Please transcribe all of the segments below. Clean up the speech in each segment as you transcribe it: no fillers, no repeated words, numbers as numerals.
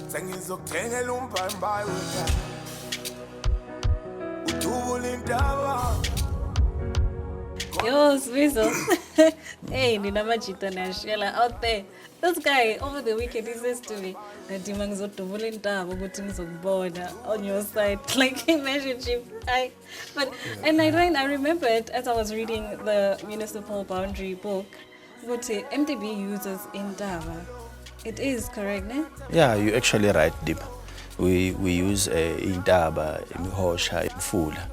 Sengizokuthengela umbhayimbayi wethu. Udubula intaba. Yo, Swizzle. Hey, Ninamajita Nashela out there. This guy over the weekend he says to me, Natima ngizodubula intaba ukuthi ngizokubona on your side. Like imagine I remembered as I was reading the municipal boundary book, but MTB uses intaba. It is correct, ne? Yeah, you're actually right, Dip. We use intaba, imihosha, imfula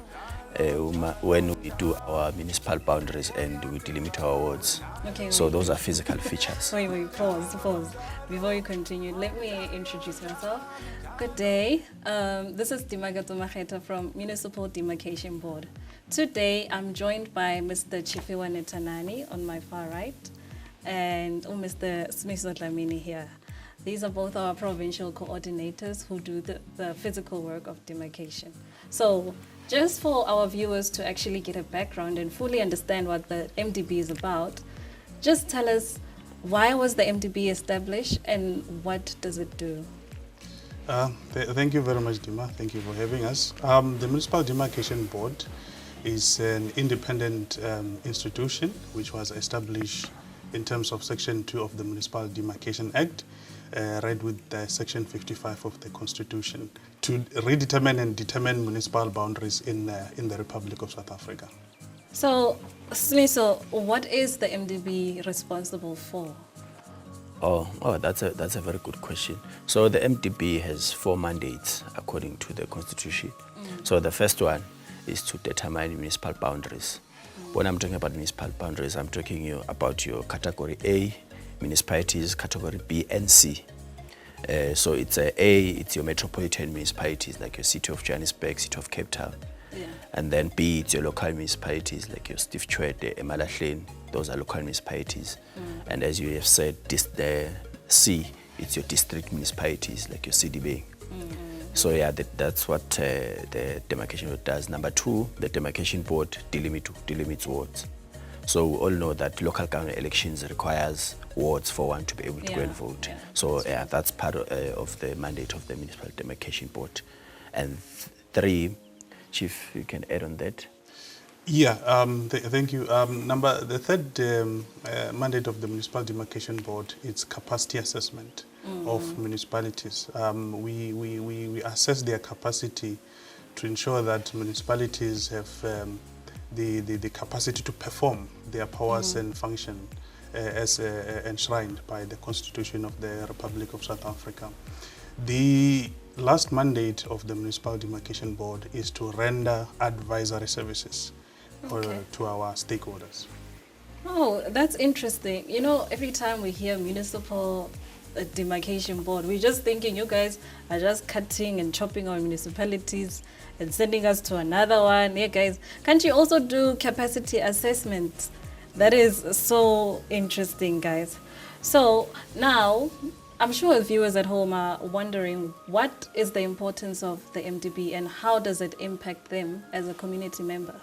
when we do our municipal boundaries and we delimit our wards. Okay. So those are physical features. Wait, pause. Before you continue, let me introduce myself. Good day. This is Dimagato Macheta from Municipal Demarcation Board. Today, I'm joined by Mr. Chifiwa Netanani on my far right and Mr. Smiso Dlamini here. These are both our provincial coordinators who do the physical work of demarcation. So, just for our viewers to actually get a background and fully understand what the MDB is about, just tell us, why was the MDB established and what does it do? Thank you very much, Dima. Thank you for having us. The Municipal Demarcation Board is an independent institution which was established in terms of Section 2 of the Municipal Demarcation Act, read with Section 55 of the Constitution, to redetermine and determine municipal boundaries in the Republic of South Africa. So, Smiso, what is the MDB responsible for? Oh, that's a very good question. So the MDB has 4 mandates according to the Constitution. So the first one is to determine municipal boundaries. When I'm talking about municipal boundaries, I'm talking about your category A municipalities, category B and C. So it's it's your metropolitan municipalities like your City of Johannesburg, City of Cape Town. Yeah. And then B, it's your local municipalities like your Steve Tshwete, Emalahleni, those are local municipalities. And as you have said, the C, it's your district municipalities like your CDB. So yeah, that's what the demarcation board does. Number 2, the demarcation board delimits wards. So we all know that local government elections requires wards for one to be able to go and vote. Yeah. So yeah, that's part of the mandate of the municipal demarcation board. And 3, Chief, you can add on that. Yeah, thank you. The third mandate of the Municipal Demarcation Board is capacity assessment of municipalities. We assess their capacity to ensure that municipalities have the capacity to perform their powers and function as enshrined by the Constitution of the Republic of South Africa. The last mandate of the Municipal Demarcation Board is to render advisory services to our stakeholders. Oh, that's interesting. You know, every time we hear Municipal Demarcation Board, we're just thinking you guys are just cutting and chopping our municipalities and sending us to another one. Yeah, guys, can't you also do capacity assessments? That is so interesting, guys. So now, I'm sure viewers at home are wondering, what is the importance of the MDB and how does it impact them as a community member?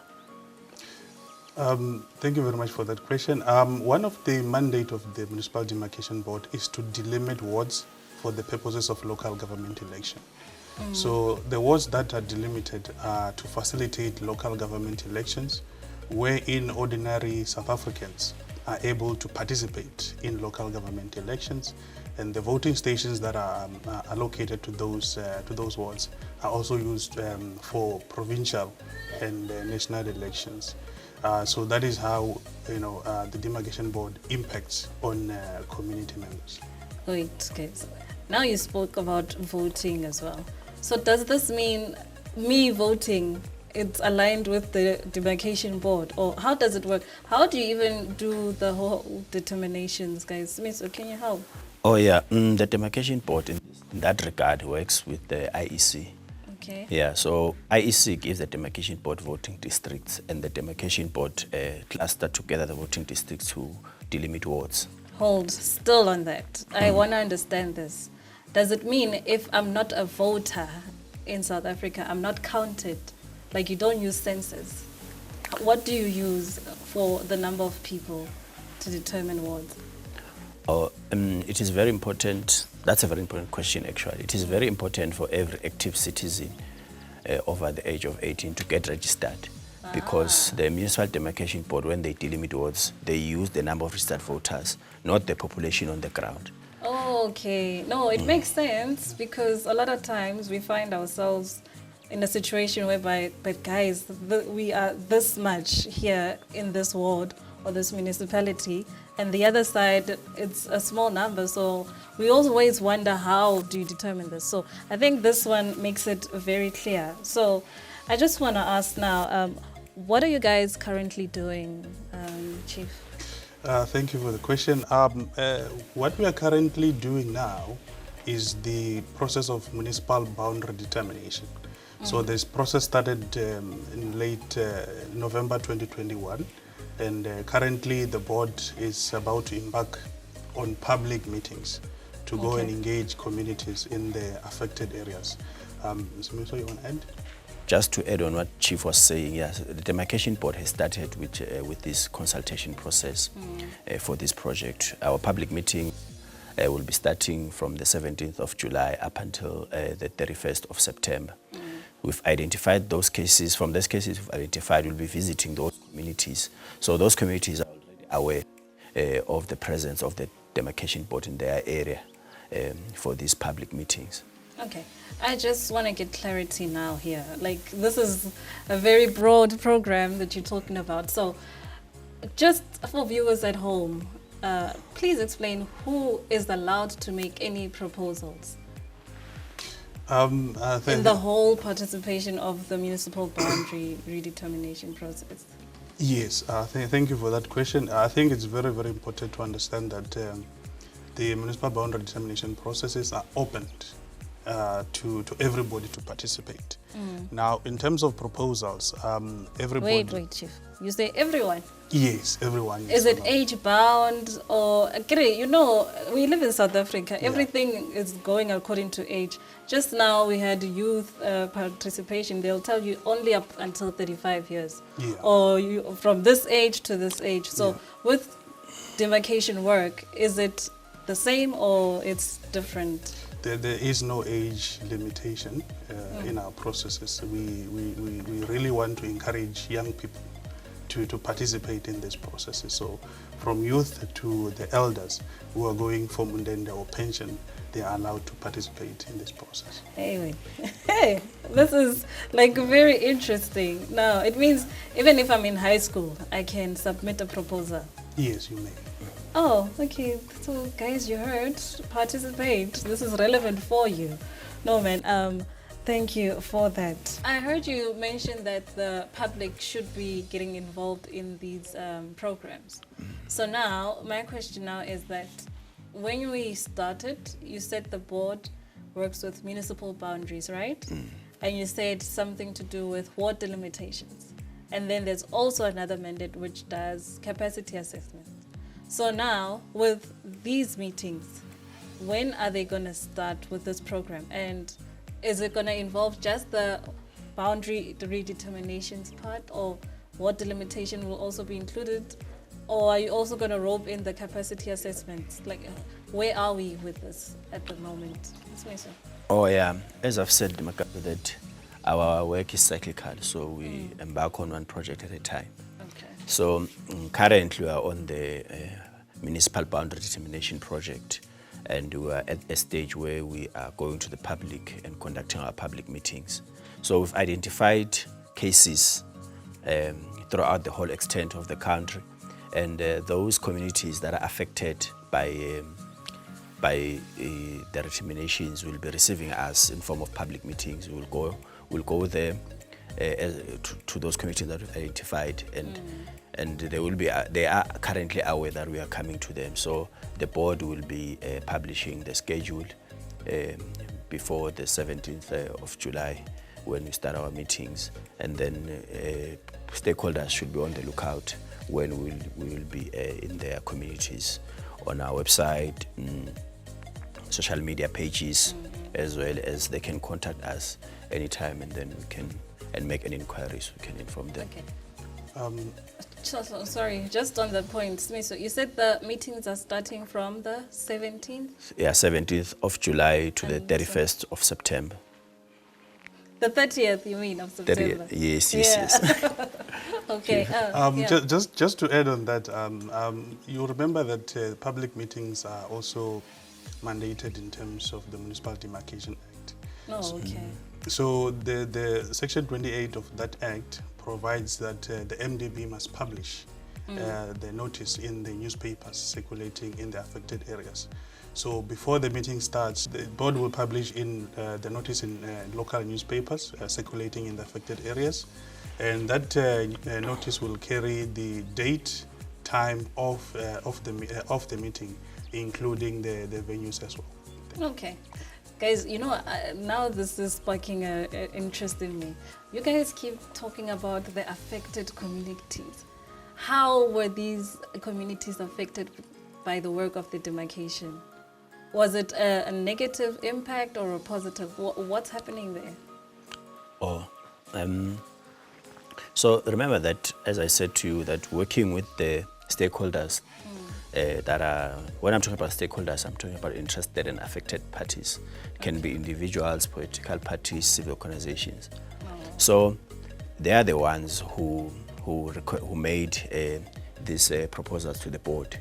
Thank you very much for that question. One of the mandate of the Municipal Demarcation Board is to delimit wards for the purposes of local government election. So the wards that are delimited are to facilitate local government elections, wherein ordinary South Africans are able to participate in local government elections, and the voting stations that are allocated to those wards are also used for provincial and national elections. So that is how the Demarcation Board impacts on community members. Wait, okay. So now you spoke about voting as well. So does this mean me voting, it's aligned with the Demarcation Board? Or how does it work? How do you even do the whole determinations, guys? Smith, can you help? Oh yeah, the Demarcation Board in that regard works with the IEC. Okay. Yeah, so IEC gives the Demarcation Board voting districts, and the Demarcation Board cluster together the voting districts to delimit wards. Hold still on that. I want to understand this. Does it mean if I'm not a voter in South Africa, I'm not counted? Like you don't use census? What do you use for the number of people to determine wards? It is very important. That's a very important question, actually. It is very important for every active citizen over the age of 18 to get registered, because the Municipal Demarcation Board, when they delimit wards, they use the number of registered voters, not the population on the ground. Oh, okay. No, it makes sense, because a lot of times we find ourselves in a situation whereby, but guys, we are this much here in this ward or this municipality, and the other side, it's a small number. So we always wonder, how do you determine this? So I think this one makes it very clear. So I just want to ask now, what are you guys currently doing, Chief? Thank you for the question. What we are currently doing now is the process of municipal boundary determination. So this process started in late November 2021, and currently the board is about to embark on public meetings to go and engage communities in the affected areas. Ms. Muso, you want to add? Just to add on what Chief was saying, yes, the Demarcation Board has started with this consultation process for this project. Our public meeting will be starting from the 17th of July up until the 31st of September. We've identified those cases. From those cases we've identified, we'll be visiting those communities. So those communities are already aware of the presence of the Demarcation Board in their area for these public meetings. Okay, I just want to get clarity now here. Like, this is a very broad program that you're talking about. So just for viewers at home, please explain who is allowed to make any proposals in the whole participation of the municipal boundary redetermination process. Yes, thank you for that question. I think it's very, very important to understand that the municipal boundary determination processes are opened to everybody to participate. Now, in terms of proposals, everybody... Wait, Chief. You say everyone? Yes, everyone. Is it age bound or... You know, we live in South Africa. Yeah. Everything is going according to age. Just now we had youth participation. They'll tell you only up until 35 years. Yeah. Or you, from this age to this age. So with demarcation work, is it the same or it's different? There is no age limitation in our processes. We really want to encourage young people to participate in these processes. So from youth to the elders who are going for mundende or pension, they are allowed to participate in this process. Anyway, hey, this is like very interesting. Now, it means even if I'm in high school, I can submit a proposal. Yes, you may. Oh, okay. So, guys, you heard. Participate. This is relevant for you. No, man. Thank you for that. I heard you mention that the public should be getting involved in these programs. So now, my question now is that when we started, you said the board works with municipal boundaries, right? And you said something to do with ward delimitations. And then there's also another mandate which does capacity assessment. So now, with these meetings, when are they going to start with this program? And is it going to involve just the boundary redeterminations part, or what delimitation will also be included? Or are you also going to rope in the capacity assessments? Like, where are we with this at the moment? Oh, yeah. As I've said, that our work is cyclical, so we embark on one project at a time. Okay. So currently we are on the municipal boundary determination project, and we are at a stage where we are going to the public and conducting our public meetings. So we've identified cases throughout the whole extent of the country, and those communities that are affected by the determinations will be receiving us in form of public meetings. We'll go there to those communities that we've identified, and they are currently aware that we are coming to them. So the board will be publishing the schedule before the 17th of July when we start our meetings, and then stakeholders should be on the lookout when we will be in their communities, on our website, social media pages, as well as they can contact us anytime, and then we can make any inquiries, we can inform them. Okay. Sorry, just on the point, Smith, so you said the meetings are starting from the 17th? Yeah, 17th of July to the And 31st of September. The 30th, you mean, of September? Yes, Yeah. yes. Okay. Yeah. Just to add on that, you remember that public meetings are also mandated in terms of the Municipal Demarcation Act. Oh, okay. So the Section 28 of that Act provides that the MDB must publish the notice in the newspapers circulating in the affected areas. So before the meeting starts, the board will publish in the notice in local newspapers circulating in the affected areas, and that notice will carry the date, time of the meeting, including the venues as well. Okay. Guys, you know, now this is sparking interest in me. You guys keep talking about the affected communities. How were these communities affected by the work of the demarcation? Was it a negative impact or a positive? What's happening there? So remember that, as I said to you, that working with the stakeholders that are, when I'm talking about stakeholders, I'm talking about interested and affected parties. It can be individuals, political parties, civil organizations. So they are the ones who made these proposals to the board.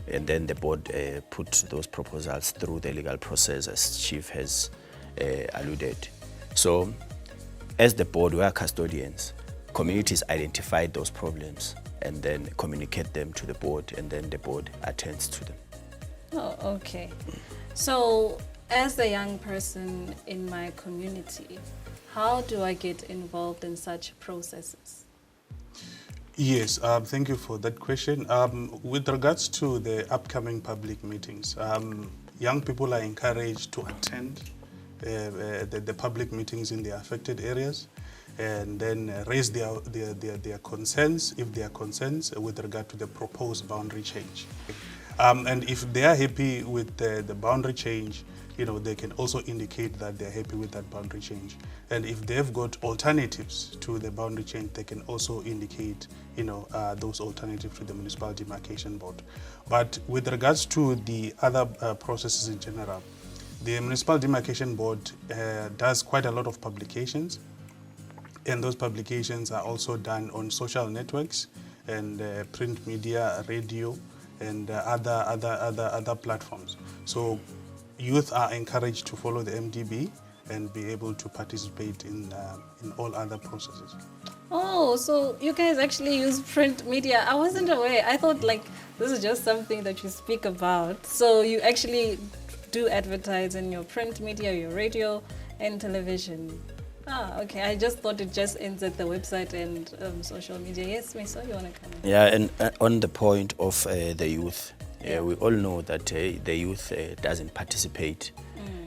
And then the board put those proposals through the legal process, as Chief has alluded. So as the board, we are custodians. Communities identified those problems and then communicate them to the board, and then the board attends to them. Oh, okay. So as a young person in my community, how do I get involved in such processes? Yes, thank you for that question. With regards to the upcoming public meetings, young people are encouraged to attend the public meetings in the affected areas, and then raise their concerns, if there are concerns, with regard to the proposed boundary change. And if they are happy with the boundary change, you know, they can also indicate that they're happy with that boundary change. And if they've got alternatives to the boundary change, they can also indicate, you know, those alternatives to the Municipal Demarcation Board. But with regards to the other processes in general, the Municipal Demarcation Board does quite a lot of publications, and those publications are also done on social networks and print media, radio, and other platforms. So youth are encouraged to follow the MDB and be able to participate in all other processes. Oh, so you guys actually use print media. I wasn't aware. I thought like this is just something that you speak about. So you actually do advertise in your print media, your radio and television. Ah, okay. I just thought it just ends at the website and social media. Yes, Miso, you want to come in? Yeah, and on the point of the youth, we all know that the youth doesn't participate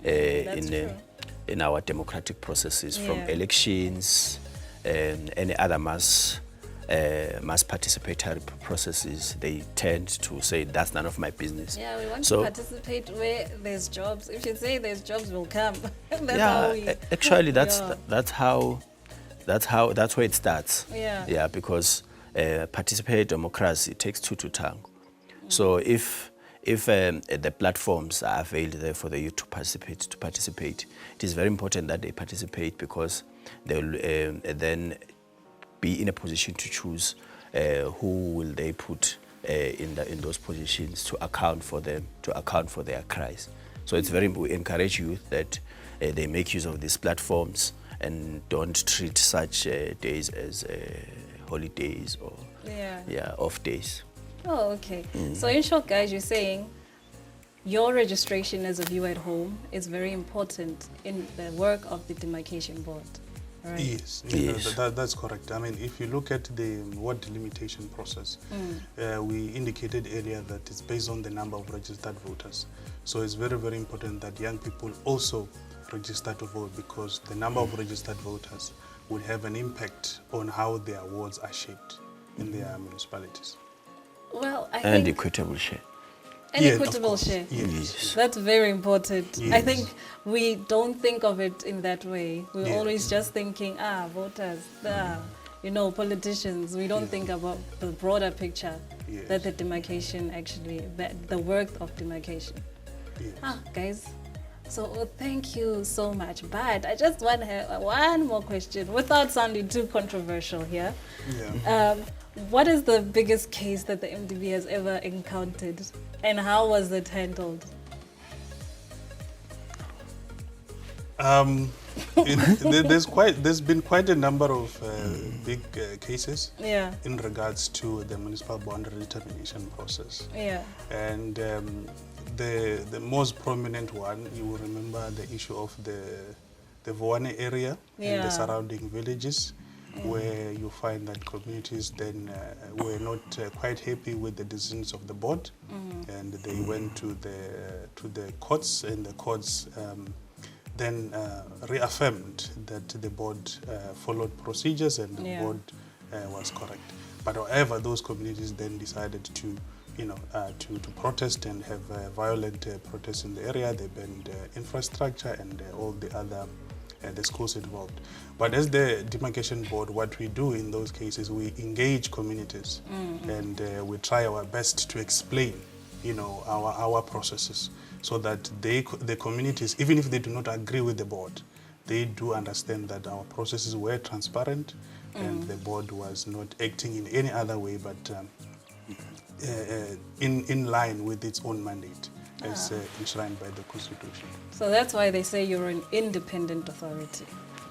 in our democratic processes, from elections and any other mass participatory processes. They tend to say that's none of my business. Yeah, we want to participate where there's jobs. If you say there's jobs, will come. That's that's where it starts. Yeah. Because participatory democracy takes two to tango. So if the platforms are available there for the youth to participate, it is very important that they participate, because they will then be in a position to choose who will they put in those positions to account for them, to account for their cries. So it's we encourage youth that they make use of these platforms and don't treat such days as holidays or off days. Oh, okay. So in short, guys, you're saying your registration as a viewer at home is very important in the work of the demarcation board. Right. Yes, that's correct. I mean, if you look at the ward delimitation process, we indicated earlier that it's based on the number of registered voters. So it's very, very important that young people also register to vote, because the number of registered voters will have an impact on how their wards are shaped in their municipalities. Well, and equitable share. An equitable share. Yes. That's very important. Yes. I think we don't think of it in that way. We're always just thinking, voters, politicians, we don't think about the broader picture Yes. that the demarcation the work of demarcation. Yes. Guys, so thank you so much. But I just want to have one more question without sounding too controversial here. Yeah. What is the biggest case that the MDB has ever encountered, and how was it handled? There's been quite a number of big cases Yeah, in regards to the municipal boundary determination process. yeah, And the most prominent one, you will remember the issue of the Vuane area and Yeah. the surrounding villages, where you find that communities then were not quite happy with the decisions of the board, and they went to the courts, and the courts then reaffirmed that the board followed procedures and the Yeah. board was correct. But however, those communities then decided to to protest and have violent protests in the area. They banned infrastructure and all the other the schools involved. But as the demarcation board, what we do in those cases, we engage communities and we try our best to explain, our processes, so that the communities, even if they do not agree with the board, they do understand that our processes were transparent and the board was not acting in any other way but in line with its own mandate as enshrined by the Constitution. So that's why they say you're an independent authority.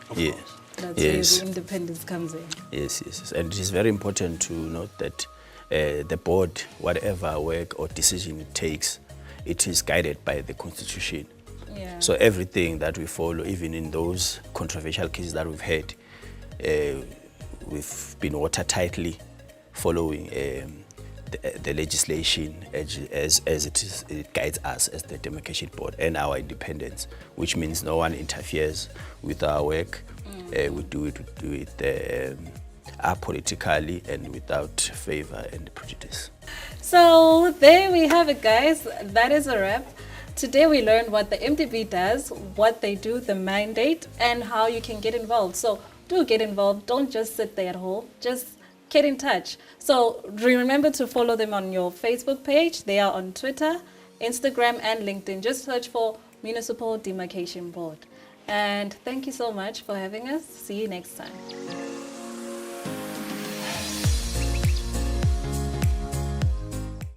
Of Yeah. course. That's Yes. where the independence comes in. Yes. And it is very important to note that the board, whatever work or decision it takes, it is guided by the Constitution. Yeah. So everything that we follow, even in those controversial cases that we've had, we've been watertightly following the legislation as it guides us as the demarcation board and our independence, which means no one interferes with our work. We do it apolitically and without favor and prejudice. So there we have it, guys. That is a wrap. Today we learned what the MDB does, what they do, the mandate, and how you can get involved. So do get involved. Don't just sit there at home. Just get in touch. So remember to follow them on your Facebook page. They are on Twitter, Instagram, and LinkedIn. Just search for Municipal Demarcation Board. And thank you so much for having us. See you next time.